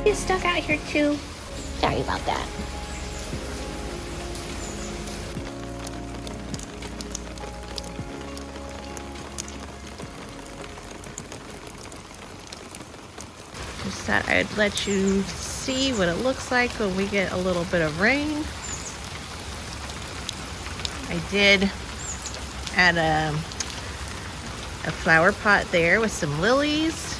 It's stuck out here too. Sorry about that. Just thought I'd let you see what it looks like when we get a little bit of rain. I did add a flower pot there with some lilies.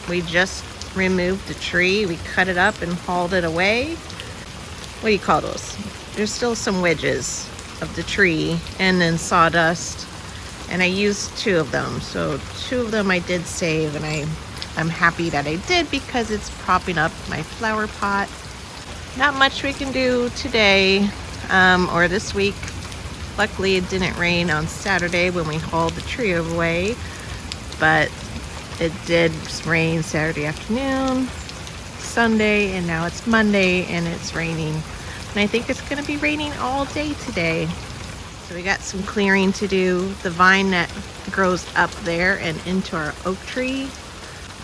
We just removed the tree. We cut it up and hauled it away. What do you call those? There's still some wedges of the tree and then sawdust, and I used 2 of them. So 2 of them I did save, and I'm happy that I did because it's propping up my flower pot. Not much we can do today or this week. Luckily it didn't rain on Saturday when we hauled the tree away, but it did rain Saturday afternoon, Sunday, and now it's Monday and it's raining. And I think it's going to be raining all day today. So we got some clearing to do. The vine that grows up there and into our oak tree,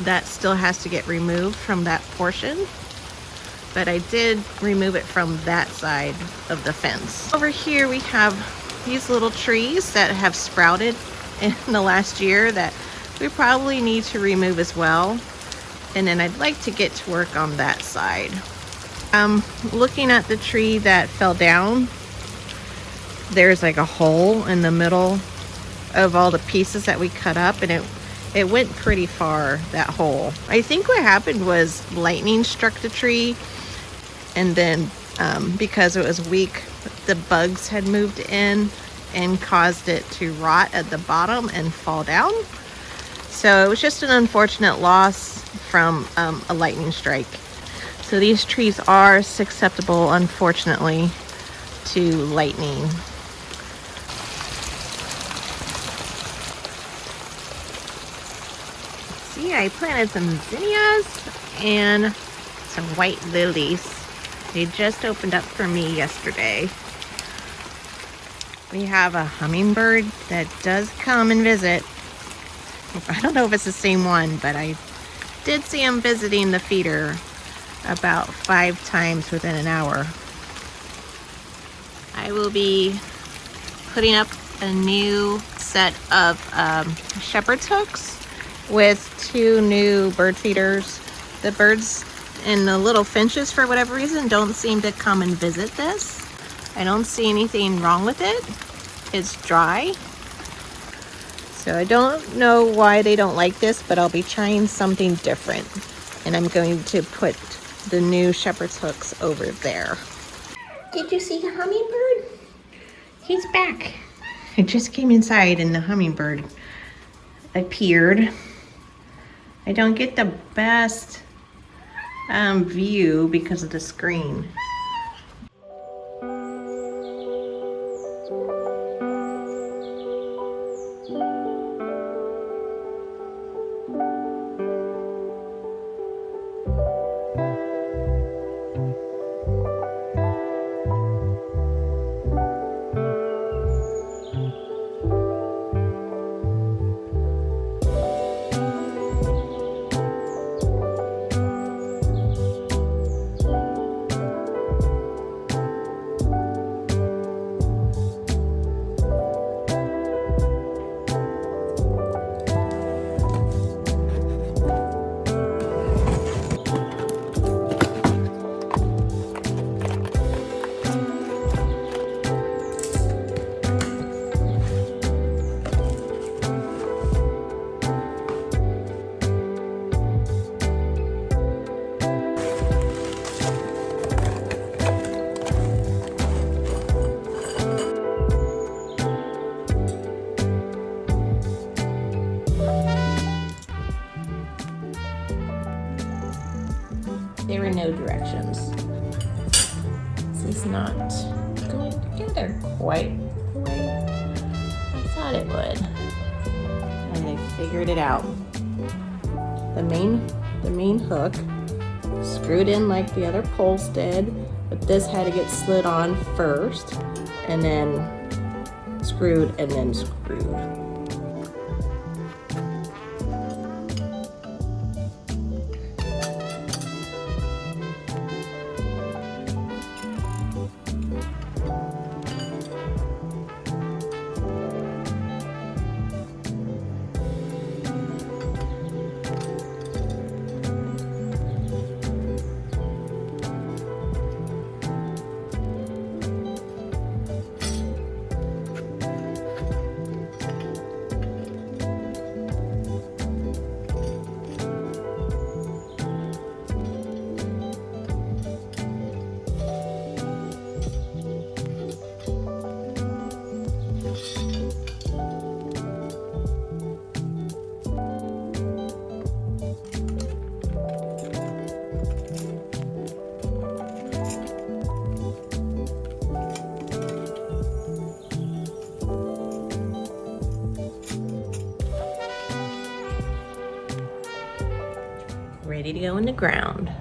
that still has to get removed from that portion. But I did remove it from that side of the fence. Over here we have these little trees that have sprouted in the last year that we probably need to remove as well. And then I'd like to get to work on that side. Looking at the tree that fell down, there's like a hole in the middle of all the pieces that we cut up, and it went pretty far, that hole. I think what happened was lightning struck the tree, and then because it was weak, the bugs had moved in and caused it to rot at the bottom and fall down. So it was just an unfortunate loss from a lightning strike. So these trees are susceptible, unfortunately, to lightning. See, I planted some zinnias and some white lilies. They just opened up for me yesterday. We have a hummingbird that does come and visit. I don't know if it's the same one, but I did see him visiting the feeder about 5 times within an hour. I will be putting up a new set of shepherd's hooks with 2 new bird feeders. The birds and the little finches, for whatever reason, don't seem to come and visit this. I don't see anything wrong with it. It's dry. So I don't know why they don't like this, but I'll be trying something different. And I'm going to put the new shepherd's hooks over there. Did you see the hummingbird? He's back. I just came inside and the hummingbird appeared. I don't get the best view because of the screen. there were no directions. This is not going together quite the way I thought it would. And I figured it out. The main hook screwed in like the other poles did, but this had to get slid on first and then screwed and then screwed. Ready to go in the ground.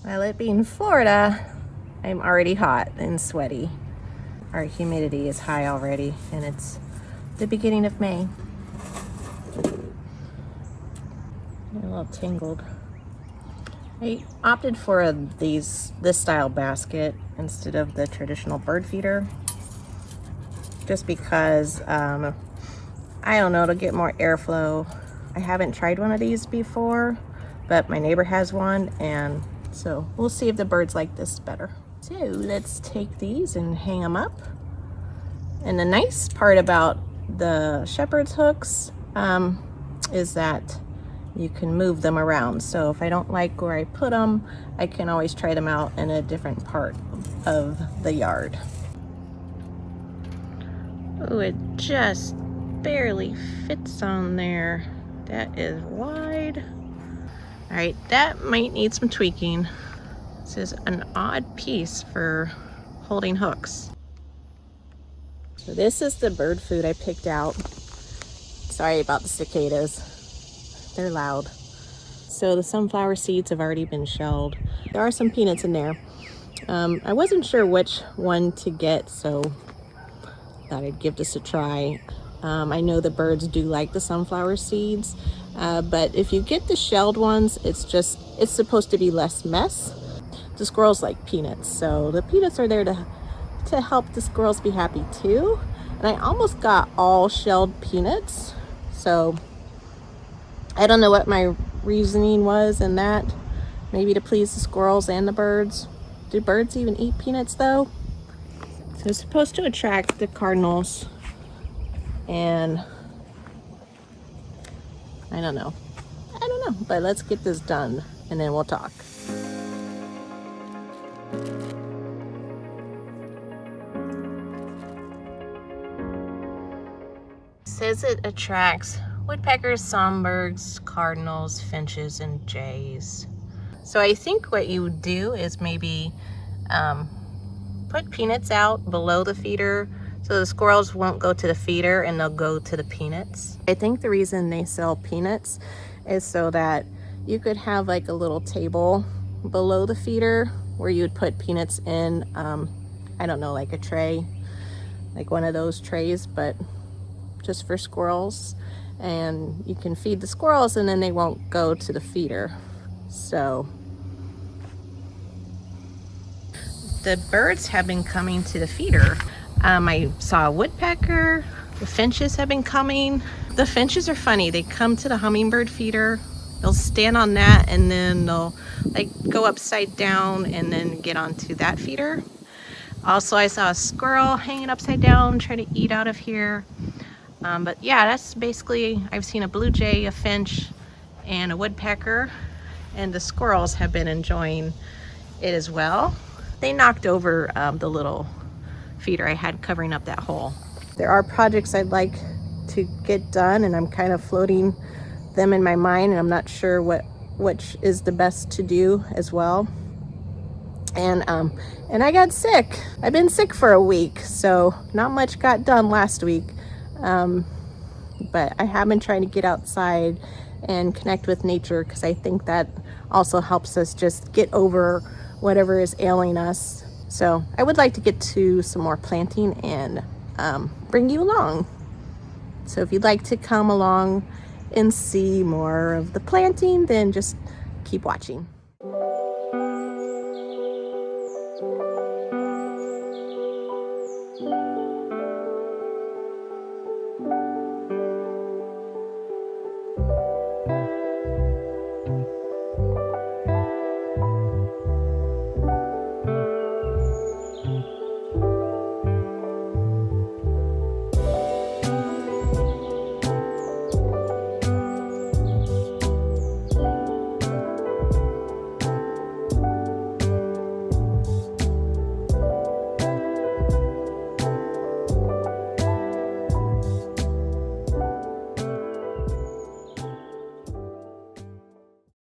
Well, it being Florida, I'm already hot and sweaty. Our humidity is high already, and it's the beginning of May. A little tangled. I opted for this style basket instead of the traditional bird feeder, just because I don't know, to get more airflow. I haven't tried one of these before, but my neighbor has one, and so we'll see if the birds like this better. So let's take these and hang them up. And the nice part about the shepherd's hooks is that you can move them around. So if I don't like where I put them, I can always try them out in a different part of the yard. Oh, it just barely fits on there. That is wide. All right, that might need some tweaking. This is an odd piece for holding hooks. So this is the bird food I picked out. Sorry about the cicadas. They're loud. So the sunflower seeds have already been shelled. There are some peanuts in there. I wasn't sure which one to get, so thought I'd give this a try. I know the birds do like the sunflower seeds, but if you get the shelled ones, it's supposed to be less mess. The squirrels like peanuts, so the peanuts are there to help the squirrels be happy too. And I almost got all shelled peanuts, so I don't know what my reasoning was in that. Maybe to please the squirrels and the birds. Do birds even eat peanuts though? So it's supposed to attract the cardinals, and I don't know, but let's get this done and then we'll talk. Says it attracts woodpeckers, songbirds, cardinals, finches, and jays. So I think what you would do is maybe put peanuts out below the feeder so the squirrels won't go to the feeder and they'll go to the peanuts. I think the reason they sell peanuts is so that you could have like a little table below the feeder where you would put peanuts in, I don't know, like a tray, like one of those trays, but just for squirrels, and you can feed the squirrels and then they won't go to the feeder. So the birds have been coming to the feeder. I saw a woodpecker. The finches have been coming. The finches are funny. They come to the hummingbird feeder. They'll stand on that and then they'll like go upside down and then get onto that feeder. Also, I saw a squirrel hanging upside down trying to eat out of here. But yeah, that's basically, I've seen a blue jay, a finch, and a woodpecker, and the squirrels have been enjoying it as well. They knocked over the little feeder I had covering up that hole. There are projects I'd like to get done, and I'm kind of floating them in my mind, and I'm not sure which is the best to do as well. And I got sick. I've been sick for a week, so not much got done last week. But I have been trying to get outside and connect with nature, because I think that also helps us just get over whatever is ailing us. So I would like to get to some more planting and bring you along. So if you'd like to come along and see more of the planting, then just keep watching.